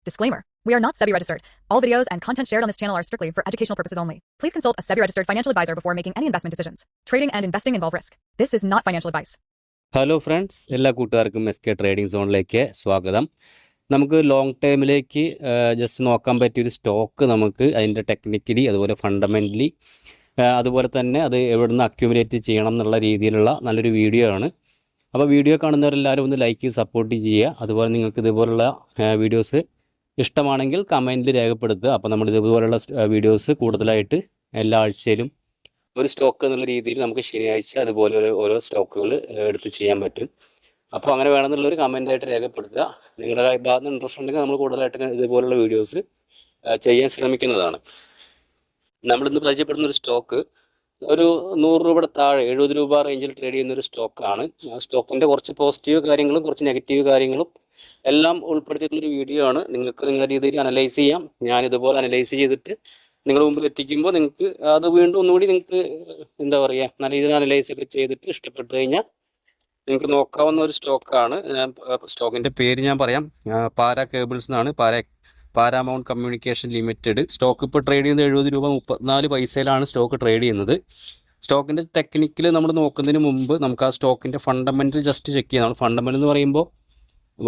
Disclaimer. We are not SEBI registered. All videos and content shared on this channel are strictly for educational purposes only. Please consult a SEBI registered financial advisor before making any investment decisions. Trading and investing involve risk. This is not financial advice. Hello friends, എല്ലാ കൂട്ടുകാർക്കും SK trading സോണിലേക്ക് സ്വാഗതം. നമുക്ക് long ടൈമിലേക്ക് just നോക്കാൻ പറ്റിയൊരു stock നമുക്ക് അതിൻ്റെ technically അതുപോലെ ഫണ്ടമെൻ്റലി അതുപോലെ തന്നെ അത് എവിടെ നിന്ന് അക്യുമുലേറ്റ് ചെയ്യണം എന്നുള്ള രീതിയിലുള്ള നല്ലൊരു വീഡിയോ ആണ്. അപ്പോൾ വീഡിയോ കാണുന്നവരെല്ലാവരും ഒന്ന് ലൈക്ക് സപ്പോർട്ട് ചെയ്യുക. അതുപോലെ നിങ്ങൾക്ക് ഇതുപോലുള്ള വീഡിയോസ് ഇഷ്ടമാണെങ്കിൽ കമൻറ്റിൽ രേഖപ്പെടുത്തുക. അപ്പോൾ നമ്മൾ ഇതുപോലുള്ള വീഡിയോസ് കൂടുതലായിട്ട് എല്ലാ ആഴ്ചയിലും ഒരു സ്റ്റോക്ക് എന്നുള്ള രീതിയിൽ നമുക്ക് ശനിയാഴ്ച അതുപോലെ ഓരോ സ്റ്റോക്കുകൾ എടുത്ത് ചെയ്യാൻ പറ്റും. അപ്പോൾ അങ്ങനെ വേണമെന്നുള്ളൊരു കമൻ്റായിട്ട് രേഖപ്പെടുത്തുക. നിങ്ങളുടെ ഭാഗത്ത് ഇൻട്രസ്റ്റ് ഉണ്ടെങ്കിൽ നമ്മൾ കൂടുതലായിട്ട് ഇതുപോലുള്ള വീഡിയോസ് ചെയ്യാൻ ശ്രമിക്കുന്നതാണ്. നമ്മളിന്ന് പരിചയപ്പെടുന്ന ഒരു സ്റ്റോക്ക് ഒരു 100 രൂപയുടെ താഴെ 70 രൂപ റേഞ്ചിൽ ട്രേഡ് ചെയ്യുന്നൊരു സ്റ്റോക്കാണ്. ആ സ്റ്റോക്കിൻ്റെ കുറച്ച് പോസിറ്റീവ് കാര്യങ്ങളും കുറച്ച് നെഗറ്റീവ് കാര്യങ്ങളും എല്ലാം ഉൾപ്പെടുത്തിയിട്ടുള്ളൊരു വീഡിയോ ആണ്. നിങ്ങൾക്ക് നിങ്ങളുടെ രീതിയിൽ അനലൈസ് ചെയ്യാം. ഞാനിതുപോലെ അനലൈസ് ചെയ്തിട്ട് നിങ്ങളുടെ മുമ്പിൽ എത്തിക്കുമ്പോൾ നിങ്ങൾക്ക് അത് വീണ്ടും ഒന്നുകൂടി നിങ്ങൾക്ക് എന്താ പറയുക നല്ല രീതിയിൽ അനലൈസ് ഒക്കെ ചെയ്തിട്ട് ഇഷ്ടപ്പെട്ടു കഴിഞ്ഞാൽ നിങ്ങൾക്ക് നോക്കാവുന്ന ഒരു സ്റ്റോക്കാണ്. സ്റ്റോക്കിൻ്റെ പേര് ഞാൻ പറയാം. പാരാ കേബിൾസ് എന്നാണ്. Paramount communication limited. സ്റ്റോക്ക് ഇപ്പോൾ ട്രേഡ് ചെയ്യുന്നത് 70 രൂപ 34 പൈസയിലാണ് സ്റ്റോക്ക് ട്രേഡ് ചെയ്യുന്നത്. സ്റ്റോക്കിൻ്റെ ടെക്നിക്കൽ നമ്മൾ നോക്കുന്നതിന് മുമ്പ് നമുക്ക് ആ സ്റ്റോക്കിൻ്റെ ഫണ്ടമെൻ്റൽ ജസ്റ്റ് ചെക്ക് ചെയ്യാം. നമ്മൾ ഫണ്ടമെൻ്റൽ എന്ന് പറയുമ്പോൾ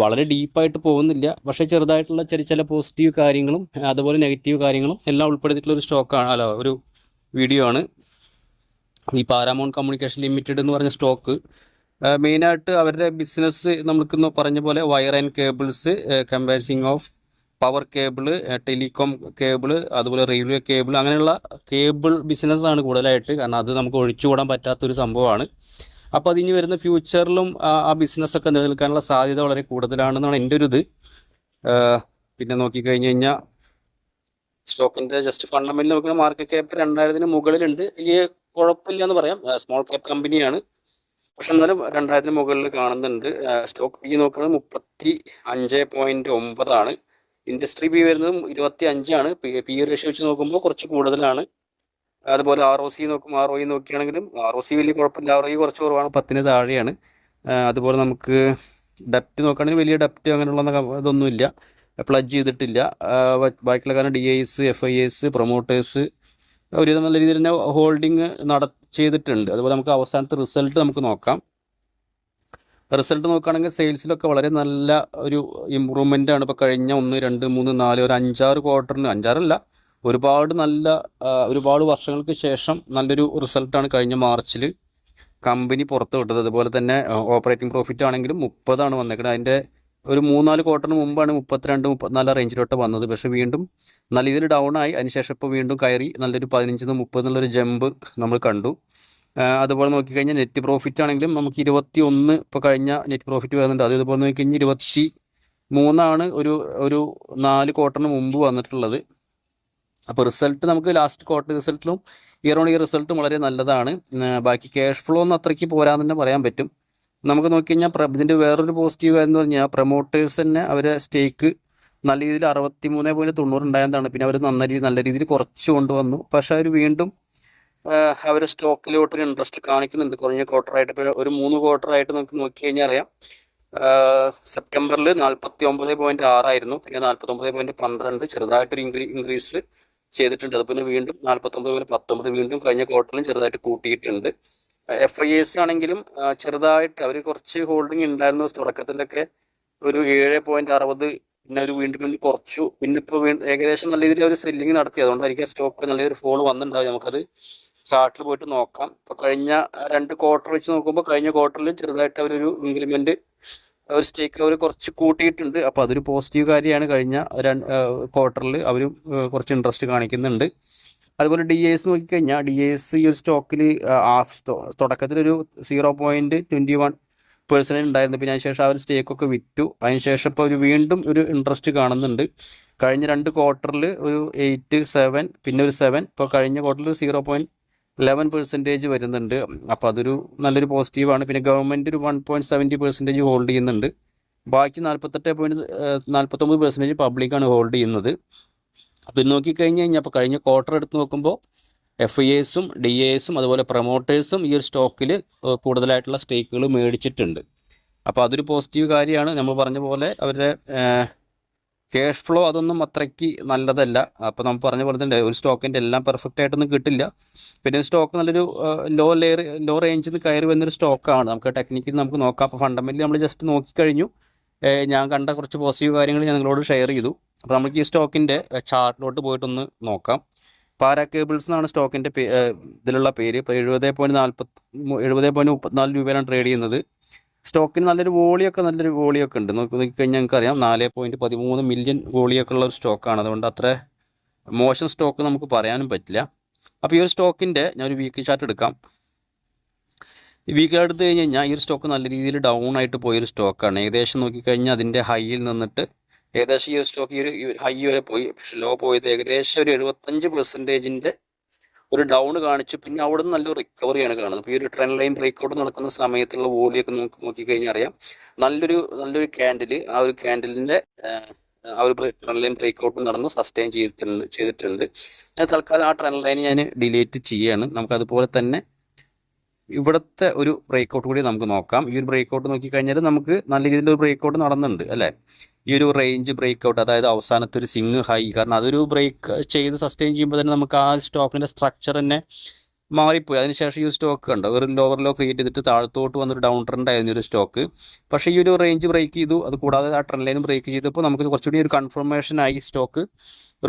വളരെ ഡീപ്പായിട്ട് പോകുന്നില്ല, പക്ഷേ ചെറുതായിട്ടുള്ള ചില പോസിറ്റീവ് കാര്യങ്ങളും അതുപോലെ നെഗറ്റീവ് കാര്യങ്ങളും എല്ലാം ഉൾപ്പെടുത്തിയിട്ടുള്ള ഒരു സ്റ്റോക്കാണ്, ഒരു വീഡിയോ ആണ്. ഈ പാരാമൗണ്ട് കമ്മ്യൂണിക്കേഷൻ ലിമിറ്റഡ് എന്ന് പറഞ്ഞ സ്റ്റോക്ക് മെയിനായിട്ട് അവരുടെ ബിസിനസ് നമുക്ക് പറഞ്ഞ പോലെ wire and cables, comprising of power cable, telecom cable, അതുപോലെ റെയിൽവേ കേബിൾ, അങ്ങനെയുള്ള കേബിൾ ബിസിനസ്സാണ് കൂടുതലായിട്ട്. കാരണം അത് നമുക്ക് ഒഴിച്ചുകൂടാൻ പറ്റാത്തൊരു സംഭവമാണ്. അപ്പോൾ അതിന് വരുന്ന ഫ്യൂച്ചറിലും ആ ബിസിനസ്സൊക്കെ നിലനിൽക്കാനുള്ള സാധ്യത വളരെ കൂടുതലാണെന്നാണ് എൻ്റെ ഒരു ഇത്. പിന്നെ നോക്കിക്കഴിഞ്ഞ് കഴിഞ്ഞാൽ സ്റ്റോക്കിൻ്റെ ജസ്റ്റ് ഫണ്ടമെൻ്റൽ നോക്കുന്ന മാർക്കറ്റ് ക്യാപ്പ് 2000-ന് മുകളിലുണ്ട്. വലിയ കുഴപ്പമില്ല എന്ന് പറയാം. സ്മോൾ ക്യാപ്പ് കമ്പനിയാണ്, പക്ഷെ എന്നാലും 2000-ന് മുകളിൽ കാണുന്നുണ്ട്. സ്റ്റോക്ക് പി നോക്കുന്നത് 35.9 ആണ്. ഇൻഡസ്ട്രി പി വരുന്നത് 25 ആണ്. പി റേഷ്യോ വെച്ച് നോക്കുമ്പോൾ കുറച്ച് കൂടുതലാണ്. അതുപോലെ ROC നോക്കുകയാണെങ്കിലും ROC വലിയ കുഴപ്പമില്ല, ROE കുറച്ച് കുറവാണ്, 10-ന് താഴെയാണ്. അതുപോലെ നമുക്ക് ഡെപ്റ്റ് നോക്കുകയാണെങ്കിൽ വലിയ ഡെപ്റ്റ് അങ്ങനെയുള്ള ഇതൊന്നുമില്ല, പ്ലഡ്ജ് ചെയ്തിട്ടില്ല. ബാക്കിയുള്ള കാരണം DIs, FIs, പ്രൊമോട്ടേഴ്സ് ഒരു നല്ല രീതിയിൽ തന്നെ ഹോൾഡിങ് ചെയ്തിട്ടുണ്ട്. അതുപോലെ നമുക്ക് അവസാനത്തെ റിസൾട്ട് നമുക്ക് നോക്കാം. റിസൾട്ട് നോക്കുകയാണെങ്കിൽ സെയിൽസിലൊക്കെ വളരെ നല്ല ഒരു ഇമ്പ്രൂവ്മെൻ്റ് ആണ്. ഇപ്പോൾ കഴിഞ്ഞ 1, 2, 3, 4 ഒരു 5-6 ക്വാർട്ടറിന്, 5-6 ഒരുപാട് വർഷങ്ങൾക്ക് ശേഷം നല്ലൊരു റിസൾട്ടാണ് കഴിഞ്ഞ മാർച്ചിൽ കമ്പനി പുറത്തു വിട്ടത്. അതുപോലെ തന്നെ ഓപ്പറേറ്റിംഗ് പ്രോഫിറ്റ് ആണെങ്കിലും 30 വന്നേക്കുന്നത്. അതിൻ്റെ ഒരു 3-4 ക്വാർട്ടറിന് മുമ്പാണ് 32-34 റേഞ്ചിലോട്ട് വന്നത്. പക്ഷേ വീണ്ടും നല്ല രീതിയിൽ ഡൗൺ ആയി. അതിനുശേഷം ഇപ്പോൾ വീണ്ടും കയറി നല്ലൊരു 15-30 എന്നുള്ളൊരു ജമ്പ് നമ്മൾ കണ്ടു. അതുപോലെ നോക്കിക്കഴിഞ്ഞാൽ നെറ്റ് പ്രോഫിറ്റ് ആണെങ്കിലും നമുക്ക് 21 ഇപ്പോൾ കഴിഞ്ഞ നെറ്റ് പ്രോഫിറ്റ് വരുന്നുണ്ട്. അത് ഇതുപോലെ നോക്കിക്കഴിഞ്ഞാൽ 23 ഒരു 4 ക്വാർട്ടറിന് മുമ്പ് വന്നിട്ടുള്ളത്. അപ്പോൾ റിസൾട്ട് നമുക്ക് ലാസ്റ്റ് ക്വാർട്ടർ റിസൾട്ടിലും ഇയർ ഓൺ ഇയർ റിസൾട്ടും വളരെ നല്ലതാണ്. ബാക്കി ക്യാഷ് ഫ്ലോ ഒന്നും അത്രയ്ക്ക് പോരാന്ന് തന്നെ പറയാൻ പറ്റും. നമുക്ക് നോക്കിക്കഴിഞ്ഞാൽ ഇതിൻ്റെ വേറൊരു പോസിറ്റീവ് എന്ന് പറഞ്ഞാൽ പ്രൊമോട്ടേഴ്സ് തന്നെ അവരെ സ്റ്റേക്ക് നല്ല രീതിയിൽ 63.90 ഉണ്ടായതാണ്. പിന്നെ അവർ നല്ല രീതിയിൽ കുറച്ച് കൊണ്ടുവന്നു. പക്ഷേ അവർ വീണ്ടും അവർ സ്റ്റോക്കിലോട്ടൊരു ഇൻട്രസ്റ്റ് കാണിക്കുന്നുണ്ട്. കുറഞ്ഞ ക്വാർട്ടറായിട്ട് ഇപ്പോൾ ഒരു 3 ക്വാർട്ടറായിട്ട് നമുക്ക് നോക്കിക്കഴിഞ്ഞാൽ അറിയാം. സെപ്റ്റംബറിൽ 49.6 ആയിരുന്നു, പിന്നെ 49.12 ചെറുതായിട്ടൊരു ഇൻക്രീസ് ചെയ്തിട്ടുണ്ട്. അത് പിന്നെ വീണ്ടും 49.19 വീണ്ടും കഴിഞ്ഞ ക്വാർട്ടറിലും ചെറുതായിട്ട് കൂട്ടിയിട്ടുണ്ട്. FIs ആണെങ്കിലും ചെറുതായിട്ട് അവർ കുറച്ച് ഹോൾഡിംഗ് ഉണ്ടായിരുന്നു തുടക്കത്തിലൊക്കെ, ഒരു 7.60, പിന്നെ ഒരു വീണ്ടും കുറച്ചു. പിന്നെ ഇപ്പോൾ ഏകദേശം നല്ല രീതിയിൽ ഒരു സെല്ലിങ് നടത്തി. അതുകൊണ്ടായിരിക്കും സ്റ്റോക്ക് നല്ല രീതിയിൽ ഫോൾ വന്നിട്ടുണ്ടാവും. നമുക്കത് ചാർട്ടിൽ പോയിട്ട് നോക്കാം. ഇപ്പോൾ കഴിഞ്ഞ 2 ക്വാർട്ടർ വെച്ച് നോക്കുമ്പോൾ കഴിഞ്ഞ ക്വാർട്ടറിലും ചെറുതായിട്ട് അവരൊരു ഇൻക്രിമെൻറ്റ് ഒരു സ്റ്റേക്ക് അവർ കുറച്ച് കൂട്ടിയിട്ടുണ്ട്. അപ്പോൾ അതൊരു പോസിറ്റീവ് കാര്യമാണ്. കഴിഞ്ഞ ക്വാർട്ടറിൽ അവരും കുറച്ച് ഇൻട്രസ്റ്റ് കാണിക്കുന്നുണ്ട്. അതുപോലെ DIs നോക്കിക്കഴിഞ്ഞാൽ DIs ഈ ഒരു സ്റ്റോക്കിൽ തുടക്കത്തിലൊരു 0.21% ഉണ്ടായിരുന്നു. പിന്നെ അതിനുശേഷം അവർ സ്റ്റേക്കൊക്കെ വിറ്റു. അതിനുശേഷം ഇപ്പോൾ ഒരു വീണ്ടും ഒരു ഇൻട്രസ്റ്റ് കാണുന്നുണ്ട്. കഴിഞ്ഞ 2 ക്വാർട്ടറിൽ ഒരു 8, 7, പിന്നെ ഒരു 7, ഇപ്പോൾ കഴിഞ്ഞ ക്വാർട്ടറിൽ 0.11% വരുന്നുണ്ട്. അപ്പോൾ അതൊരു നല്ലൊരു പോസിറ്റീവാണ്. പിന്നെ ഗവൺമെൻറ് ഒരു 1.70% ഹോൾഡ് ചെയ്യുന്നുണ്ട്. ബാക്കി 49% പബ്ലിക്കാണ് ഹോൾഡ് ചെയ്യുന്നത്. അപ്പോൾ ഇത് നോക്കിക്കഴിഞ്ഞ് കഴിഞ്ഞാൽ അപ്പോൾ കഴിഞ്ഞ ക്വാർട്ടർ എടുത്ത് നോക്കുമ്പോൾ FIs-ഉം DIs-ഉം അതുപോലെ പ്രൊമോട്ടേഴ്സും ഈ ഒരു സ്റ്റോക്കിൽ കൂടുതലായിട്ടുള്ള സ്റ്റേക്കുകൾ മേടിച്ചിട്ടുണ്ട്. അപ്പോൾ അതൊരു പോസിറ്റീവ് കാര്യമാണ്. നമ്മൾ പറഞ്ഞ പോലെ അവരുടെ ക്യാഷ് ഫ്ലോ അതൊന്നും അത്രയ്ക്ക് നല്ലതല്ല. അപ്പോൾ നമ്മൾ പറഞ്ഞ പോലെ തന്നെ ഒരു സ്റ്റോക്കിൻ്റെ എല്ലാം പെർഫെക്റ്റ് ആയിട്ടൊന്നും കിട്ടില്ല. പിന്നെ സ്റ്റോക്ക് നല്ലൊരു ലോ റേഞ്ചിൽ നിന്ന് കയറി വന്നൊരു സ്റ്റോക്കാണ്. നമുക്ക് ടെക്നിക്കലി നമുക്ക് നോക്കാം. അപ്പോൾ ഫണ്ടമെൻ്റലി നമ്മൾ ജസ്റ്റ് നോക്കിക്കഴിഞ്ഞു. ഞാൻ കണ്ട കുറച്ച് പോസിറ്റീവ് കാര്യങ്ങൾ ഞാൻ നിങ്ങളോട് ഷെയർ ചെയ്തു. അപ്പോൾ നമുക്ക് ഈ സ്റ്റോക്കിൻ്റെ ചാർട്ടിലോട്ട് പോയിട്ടൊന്ന് നോക്കാം. പാരാ കേബിൾസ് എന്നാണ് സ്റ്റോക്കിൻ്റെ ഇതിലുള്ള പേര്. ഇപ്പോൾ 70.34 രൂപയിലാണ് ട്രേഡ് ചെയ്യുന്നത്. സ്റ്റോക്കിന് നല്ലൊരു വോളിയൊക്കെ ഉണ്ട്. നോക്കിക്കഴിഞ്ഞാൽ നമുക്കറിയാം 4.13 മില്യൺ വോളിയൊക്കെ ഉള്ള ഒരു സ്റ്റോക്കാണ്. അതുകൊണ്ട് അത്ര മോശം സ്റ്റോക്ക് നമുക്ക് പറയാനും പറ്റില്ല. അപ്പോൾ ഈ ഒരു സ്റ്റോക്കിൻ്റെ ഞാനൊരു വീക്ക് ചാർട്ട് എടുക്കാം. ഈ വീക്ക് എടുത്തു കഴിഞ്ഞ് കഴിഞ്ഞാൽ ഈ ഒരു സ്റ്റോക്ക് നല്ല രീതിയിൽ ഡൗൺ ആയിട്ട് പോയൊരു സ്റ്റോക്കാണ്. ഏകദേശം നോക്കിക്കഴിഞ്ഞാൽ അതിൻ്റെ ഹൈയിൽ നിന്നിട്ട് ഏകദേശം ഈ ഒരു സ്റ്റോക്ക് ഈ ഒരു ഹൈ വരെ പോയി. പക്ഷെ ലോ പോയത് ഏകദേശം ഒരു 75% ഒരു ഡൗൺ കാണിച്ചു. പിന്നെ അവിടെ നിന്ന് നല്ലൊരു റിക്കവറിയാണ് കാണുന്നത്. അപ്പോൾ ഈ ഒരു ട്രെൻഡ് ലൈൻ ബ്രേക്കൗട്ട് നടക്കുന്ന സമയത്തുള്ള വോളിയൊക്കെ നോക്കിക്കഴിഞ്ഞാൽ അറിയാം നല്ലൊരു ക്യാൻഡിൽ ആ ഒരു ക്യാൻഡിലിൻ്റെ ആ ഒരു ട്രെൻഡ് ലൈൻ ബ്രേക്കൗട്ട് നടന്ന് സസ്റ്റെയിൻ ചെയ്തിട്ടുണ്ട്. ഞാൻ തൽക്കാലം ആ ട്രെൻഡ് ലൈൻ ഞാൻ ഡിലീറ്റ് ചെയ്യുകയാണ്. നമുക്കതുപോലെ തന്നെ ഇവിടുത്തെ ഒരു ബ്രേക്കൗട്ട് കൂടി നമുക്ക് നോക്കാം. ഈ ഒരു ബ്രേക്കൗട്ട് നോക്കിക്കഴിഞ്ഞാൽ നമുക്ക് നല്ല രീതിയിലൊരു ബ്രേക്കൗട്ട് നടന്നുണ്ട് അല്ലേ. ഈ ഒരു റേഞ്ച് ബ്രേക്കൗട്ട്, അതായത് അവസാനത്തെ ഒരു സിങ് ഹൈ, കാരണം അതൊരു ബ്രേക്ക് ചെയ്ത് സസ്റ്റെയിൻ ചെയ്യുമ്പോൾ തന്നെ നമുക്ക് ആ സ്റ്റോക്കിൻ്റെ സ്ട്രക്ചർ തന്നെ മാറിപ്പോയി. അതിനുശേഷം ഈ സ്റ്റോക്ക് കണ്ടോ ഒരു ലോവർ ലോ ക്രിയേറ്റ് ചെയ്തിട്ട് താഴത്തോട്ട് വന്നൊരു ഡൗൺ ട്രെൻഡ് ആയിരുന്നു ഒരു സ്റ്റോക്ക്. പക്ഷേ ഈ ഒരു റേഞ്ച് ബ്രേക്ക് ചെയ്തു. അത് കൂടാതെ ആ ട്രെൻഡ് ലൈൻ ബ്രേക്ക് ചെയ്തപ്പോൾ നമുക്ക് കുറച്ചുകൂടി ഒരു കൺഫർമേഷൻ ആയി സ്റ്റോക്ക്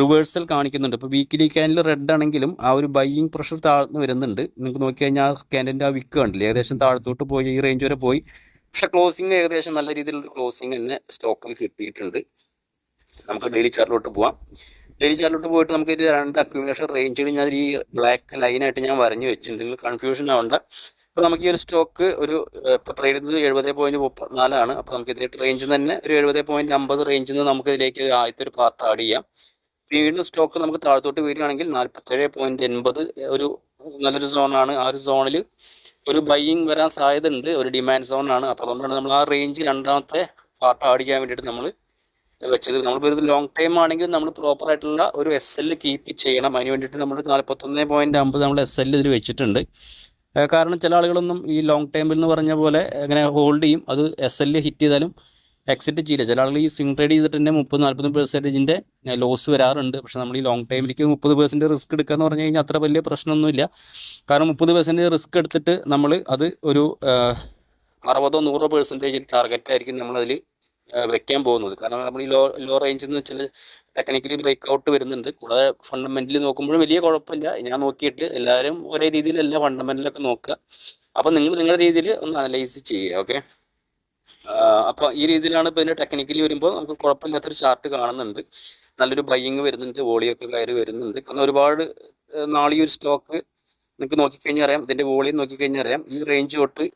റിവേഴ്സൽ കാണിക്കുന്നുണ്ട്. ഇപ്പോൾ വീക്കിലി ക്യാൻഡിൽ റെഡ് ആണെങ്കിലും ആ ഒരു ബൈയിങ് പ്രഷർ താഴ്ന്നു വരുന്നുണ്ട്. നിങ്ങൾക്ക് നോക്കി കഴിഞ്ഞാൽ ആ ക്യാൻഡിൻ്റെ ആ വിക്ക് കണ്ടില്ലേ, ഏകദേശം താഴത്തോട്ട് പോയി ഈ റേഞ്ച് വരെ പോയി. പക്ഷെ ക്ലോസിങ് ഏകദേശം നല്ല രീതിയിലുള്ള ക്ലോസിങ് തന്നെ സ്റ്റോക്കിൽ കിട്ടിയിട്ടുണ്ട്. നമുക്ക് ഡെയിലി ചാർട്ടിലോട്ട് പോവാം. ഡെയിലി ചാർട്ടിലോട്ട് പോയിട്ട് നമുക്ക് ഒരു 2 അക്യുമുലേഷൻ റേഞ്ചിൽ ഞാൻ ഈ ബ്ലാക്ക് ലൈനായിട്ട് ഞാൻ വരഞ്ഞു വെച്ചിട്ടുണ്ട്. നിങ്ങൾ കൺഫ്യൂഷൻ ആവണ്ട. അപ്പോൾ നമുക്ക് ഈ ഒരു സ്റ്റോക്ക് ഇപ്പോൾ ട്രേഡ് ചെയ്യുന്നത് 70.34 അപ്പോൾ നമുക്ക് ഇതിലേക്ക് റേഞ്ചിൽ തന്നെ ഒരു 70.50 റേഞ്ചിൽ നിന്ന് നമുക്ക് ഇതിലേക്ക് ആദ്യത്തെ ഒരു പാർട്ട് ആഡ് ചെയ്യാം. വീണ്ടും സ്റ്റോക്ക് നമുക്ക് താഴത്തോട്ട് വരികയാണെങ്കിൽ 47.80 ഒരു നല്ലൊരു സോണാണ്. ആ ഒരു സോണിൽ ഒരു ബൈയിങ് വരാൻ സാധ്യത ഉണ്ട്. ഒരു ഡിമാൻഡ് സോണാണ്. അപ്പോൾ അതുകൊണ്ടാണ് നമ്മൾ ആ റേഞ്ച് രണ്ടാമത്തെ പാർട്ട് ആഡ് ചെയ്യാൻ വേണ്ടിയിട്ട് നമ്മൾ വെച്ചത്. നമ്മളിപ്പോൾ ഒരു ലോങ് ടൈം ആണെങ്കിൽ നമ്മൾ പ്രോപ്പറായിട്ടുള്ള ഒരു SL കീപ്പ് ചെയ്യണം. അതിന് വേണ്ടിയിട്ട് നമ്മൾ 41.50 നമ്മൾ SL ഇതിൽ വെച്ചിട്ടുണ്ട്. കാരണം ചില ആളുകളൊന്നും ഈ ലോങ് ടൈമിൽ എന്ന് പറഞ്ഞ പോലെ അങ്ങനെ ഹോൾഡ് ചെയ്യും. അത് SL ഹിറ്റ് ചെയ്താലും എക്സിറ്റ് ചെയ്യില്ല. ചില ആളുകൾ ഈ സ്വിംഗ് ട്രേഡ് ചെയ്തിട്ട് തന്നെ 30-40% ലോസ് വരാറുണ്ട്. പക്ഷെ നമ്മൾ ഈ ലോങ് ടൈമിലേക്ക് 30% റിസ്ക് എടുക്കുക എന്ന് പറഞ്ഞു കഴിഞ്ഞാൽ അത്ര വലിയ പ്രശ്നമൊന്നുമില്ല. കാരണം 30% റിസ്ക് എടുത്തിട്ട് നമ്മൾ അത് ഒരു 60-100% ടാർഗറ്റ് ആയിരിക്കും നമ്മളതിൽ വെക്കാൻ പോകുന്നത്. കാരണം നമ്മൾ ഈ ലോ റേഞ്ചിൽ നിന്ന് ചില ടെക്നിക്കലി ബ്രേക്ക് ഔട്ട് വരുന്നുണ്ട്. കൂടാതെ ഫണ്ടമെൻ്റലി നോക്കുമ്പോഴും വലിയ കുഴപ്പമില്ല. ഞാൻ നോക്കിയിട്ട് എല്ലാവരും ഒരേ രീതിയിലല്ല ഫണ്ടമെൻ്റലൊക്കെ നോക്കുക. അപ്പോൾ നിങ്ങൾ നിങ്ങളുടെ രീതിയിൽ ഒന്ന് അനലൈസ് ചെയ്യുക. ഓക്കെ, അപ്പോൾ ഈ രീതിയിലാണ് ഇപ്പോൾ ഇതിൻ്റെ ടെക്നിക്കലി വരുമ്പോൾ നമുക്ക് കുഴപ്പമില്ലാത്തൊരു ചാർട്ട് കാണുന്നുണ്ട്. നല്ലൊരു ബൈയിങ് വരുന്നുണ്ട്, വോളിയൊക്കെ കയറി വരുന്നുണ്ട്. കാരണം ഒരുപാട് നാളെ ഈ ഒരു സ്റ്റോക്ക് നിങ്ങൾക്ക് നോക്കിക്കഴിഞ്ഞാൽ അറിയാം, ഇതിൻ്റെ വോളിയം നോക്കിക്കഴിഞ്ഞാൽ അറിയാം. ഈ റേഞ്ച് തൊട്ട്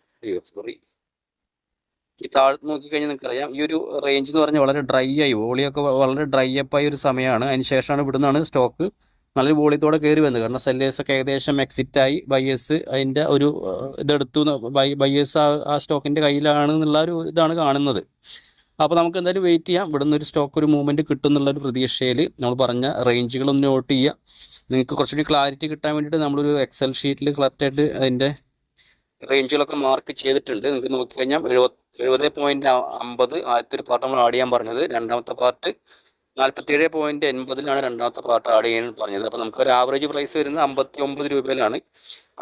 ഈ താഴത്ത് നോക്കിക്കഴിഞ്ഞാൽ നിങ്ങൾക്കറിയാം ഈ ഒരു റേഞ്ച് എന്ന് പറഞ്ഞാൽ വളരെ ഡ്രൈ ആയി, വോളിയൊക്കെ വളരെ ഡ്രൈ അപ്പായ ഒരു സമയമാണ്. അതിന് ശേഷമാണ് ഇവിടുന്നാണ് സ്റ്റോക്ക് നല്ലൊരു വോളിയത്തോടെ കയറി വന്നത്. കാരണം സെല്ലേഴ്സൊക്കെ ഏകദേശം എക്സിറ്റായി, ബയേഴ്സ് അതിൻ്റെ ഒരു ഇതെടുത്തു. ബയേഴ്സ് ആ സ്റ്റോക്കിൻ്റെ കയ്യിലാണ് എന്നുള്ള ഒരു ഇതാണ് കാണുന്നത്. അപ്പോൾ നമുക്ക് എന്തായാലും വെയിറ്റ് ചെയ്യാം. ഇവിടുന്ന് ഒരു സ്റ്റോക്ക് ഒരു മൂവ്മെൻറ്റ് കിട്ടും എന്നുള്ളൊരു പ്രതീക്ഷയിൽ നമ്മൾ പറഞ്ഞ റേഞ്ചുകളൊന്ന് നോട്ട് ചെയ്യുക. നിങ്ങൾക്ക് കുറച്ചുകൂടി ക്ലാരിറ്റി കിട്ടാൻ വേണ്ടിയിട്ട് നമ്മളൊരു എക്സൽ ഷീറ്റിൽ കറക്റ്റായിട്ട് അതിൻ്റെ റേഞ്ചുകളൊക്കെ മാർക്ക് ചെയ്തിട്ടുണ്ട്. നിങ്ങൾക്ക് നോക്കിക്കഴിഞ്ഞാൽ 70.50 ആദ്യത്തെ ഒരു പാർട്ട് നമ്മൾ ആഡ് ചെയ്യാൻ പറഞ്ഞത്. രണ്ടാമത്തെ പാർട്ട് 47.80 രണ്ടാമത്തെ പാർട്ട് ആഡ് ചെയ്യാൻ പറഞ്ഞത്. അപ്പോൾ നമുക്ക് ഒരു ആവറേജ് പ്രൈസ് വരുന്നത് 59 രൂപയിലാണ്.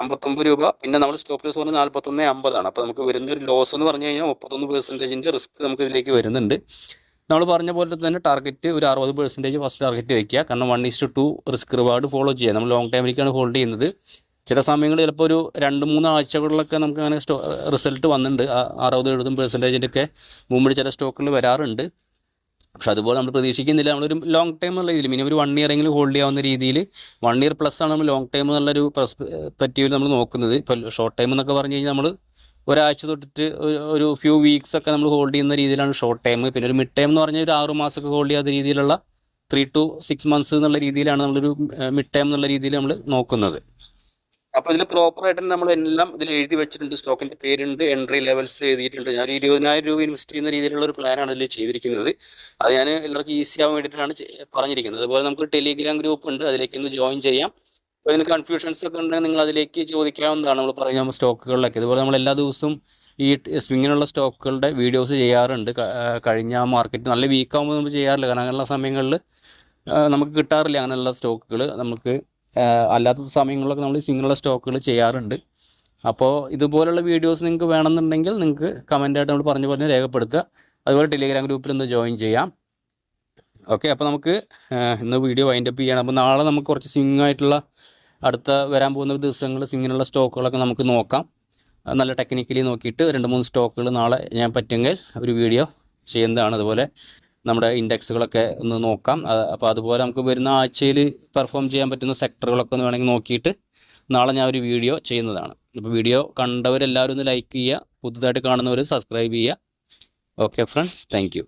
59 രൂപ. പിന്നെ നമ്മൾ സ്റ്റോപ്പ് ലോസ് പറഞ്ഞാൽ 41.50. അപ്പോൾ നമുക്ക് വരുന്ന ഒരു ലോസ് എന്ന് പറഞ്ഞു കഴിഞ്ഞാൽ 31% റിസ്ക് നമുക്ക് ഇതിലേക്ക് വരുന്നുണ്ട്. നമ്മൾ പറഞ്ഞ പോലെ തന്നെ ടാർഗറ്റ് ഒരു 60% ഫസ്റ്റ് ടാർഗറ്റ് വയ്ക്കുക. കാരണം 1:2 റിസ്ക് റിവാർഡ് ഫോളോ ചെയ്യുക. നമ്മൾ ലോങ് ടൈമിലേക്കാണ് ഹോൾഡ് ചെയ്യുന്നത്. ചില സമയങ്ങളിൽ ചിലപ്പോൾ ഒരു 2-3 ആഴ്ചകളിലൊക്കെ നമുക്ക് അങ്ങനെ റിസൾട്ട് വന്നിട്ടുണ്ട്. 60-70% ഒക്കെ മുമ്പിൽ ചില സ്റ്റോക്കുകൾ വരാറുണ്ട്. പക്ഷെ അതുപോലെ നമ്മൾ പ്രതീക്ഷിക്കുന്നില്ല. നമ്മളൊരു ലോങ് ടൈം എന്നുള്ള രീതിയിൽ മിനിമം ഒരു 1 ഇയർ എങ്കിലും ഹോൾഡ് ചെയ്യാവുന്ന രീതിയിൽ 1 ഇയർ പ്ലസ് ആണ് നമ്മൾ ലോങ് ടൈം എന്നുള്ളൊരു പെർസ്പെക്റ്റീവിൽ നമ്മൾ നോക്കുന്നത്. ഇപ്പോൾ ഷോർട്ട് ടൈം എന്നൊക്കെ പറഞ്ഞു കഴിഞ്ഞാൽ നമ്മൾ ഒരാഴ്ച തൊട്ടിട്ട് ഒരു ഫ്യൂ വീക്സ് ഒക്കെ നമ്മൾ ഹോൾഡ് ചെയ്യുന്ന രീതിയിലാണ് ഷോർട്ട് ടൈം. പിന്നെ ഒരു മിഡ് ടൈം എന്ന് പറഞ്ഞാൽ ഒരു 6 മാസമൊക്കെ ഹോൾഡ് ചെയ്യാത്ത രീതിയിലുള്ള 3 to 6 months എന്നുള്ള രീതിയിലാണ് നമ്മളൊരു മിഡ് ടൈം എന്നുള്ള രീതിയിൽ നമ്മൾ നോക്കുന്നത്. അപ്പോൾ ഇതിൽ പ്രോപ്പറായിട്ട് തന്നെ നമ്മൾ എല്ലാം ഇതിൽ എഴുതി വെച്ചിട്ടുണ്ട്. സ്റ്റോക്കിൻ്റെ പേരുണ്ട്, എൻട്രി ലെവൽസ് എഴുതിയിട്ടുണ്ട്. ഞാൻ 20,000 രൂപ ഇൻവെസ്റ്റ് ചെയ്യുന്ന രീതിയിലുള്ള ഒരു പ്ലാനാണ് ഇതിൽ ചെയ്തിരിക്കുന്നത്. അത് ഞാൻ എല്ലാവർക്കും ഈസി ആവാൻ വേണ്ടിയിട്ടാണ് പറഞ്ഞിരിക്കുന്നത്. അതുപോലെ നമുക്ക് ടെലിഗ്രാം ഗ്രൂപ്പ് ഉണ്ട്, അതിലേക്ക് ഒന്ന് ജോയിൻ ചെയ്യാം. അപ്പോൾ ഇതിന് കൺഫ്യൂഷൻസ് ഒക്കെ ഉണ്ടെങ്കിൽ നിങ്ങൾ അതിലേക്ക് ചോദിക്കാവുന്നതാണ്. നമ്മൾ പറയാം സ്റ്റോക്കുകളിലൊക്കെ. അതുപോലെ നമ്മൾ എല്ലാ ദിവസവും ഈ സ്വിങ്ങിനുള്ള സ്റ്റോക്കുകളുടെ വീഡിയോസ് ചെയ്യാറുണ്ട്. കഴിഞ്ഞ മാർക്കറ്റ് നല്ല വീക്കാകുമ്പോൾ നമ്മൾ ചെയ്യാറില്ല, കാരണം അങ്ങനെയുള്ള സമയങ്ങളിൽ നമുക്ക് കിട്ടാറില്ല അങ്ങനെയുള്ള സ്റ്റോക്കുകൾ. നമുക്ക് അല്ലാത്ത സമയങ്ങളിലൊക്കെ നമ്മൾ സ്വിങ്ങിനുള്ള സ്റ്റോക്കുകൾ ചെയ്യാറുണ്ട്. അപ്പോൾ ഇതുപോലുള്ള വീഡിയോസ് നിങ്ങൾക്ക് വേണമെന്നുണ്ടെങ്കിൽ നിങ്ങൾക്ക് കമൻ്റായിട്ട് നമ്മൾ പറഞ്ഞ പോലെ രേഖപ്പെടുത്തുക. അതുപോലെ ടെലിഗ്രാം ഗ്രൂപ്പിൽ ഒന്ന് ജോയിൻ ചെയ്യാം. ഓക്കെ, അപ്പോൾ നമുക്ക് ഇന്ന് വീഡിയോ വൈൻഡപ്പ് ചെയ്യണം. അപ്പോൾ നാളെ നമുക്ക് കുറച്ച് സ്വിങ് ആയിട്ടുള്ള അടുത്ത വരാൻ പോകുന്ന ദിവസങ്ങളിൽ സ്വിങ്ങിനുള്ള സ്റ്റോക്കുകളൊക്കെ നമുക്ക് നോക്കാം. നല്ല ടെക്നിക്കലി നോക്കിയിട്ട് 2-3 സ്റ്റോക്കുകൾ നാളെ ഞാൻ പറ്റുമെങ്കിൽ ഒരു വീഡിയോ ചെയ്യുന്നതാണ്. അതുപോലെ നമ്മുടെ ഇൻഡെക്സുകളൊക്കെ ഒന്ന് നോക്കാം. അപ്പോൾ അതുപോലെ നമുക്ക് വരുന്ന ആഴ്ചയിൽ പെർഫോം ചെയ്യാൻ പറ്റുന്ന സെക്ടറുകളൊക്കെ ഒന്ന് വേണമെങ്കിൽ നോക്കിയിട്ട് നാളെ ഞാൻ ഒരു വീഡിയോ ചെയ്യുന്നതാണ്. അപ്പോൾ വീഡിയോ കണ്ടവരെല്ലാവരും ഒന്ന് ലൈക്ക് ചെയ്യുക, പുതുതായിട്ട് കാണുന്നവർ സബ്സ്ക്രൈബ് ചെയ്യുക. Okay friends, thank you.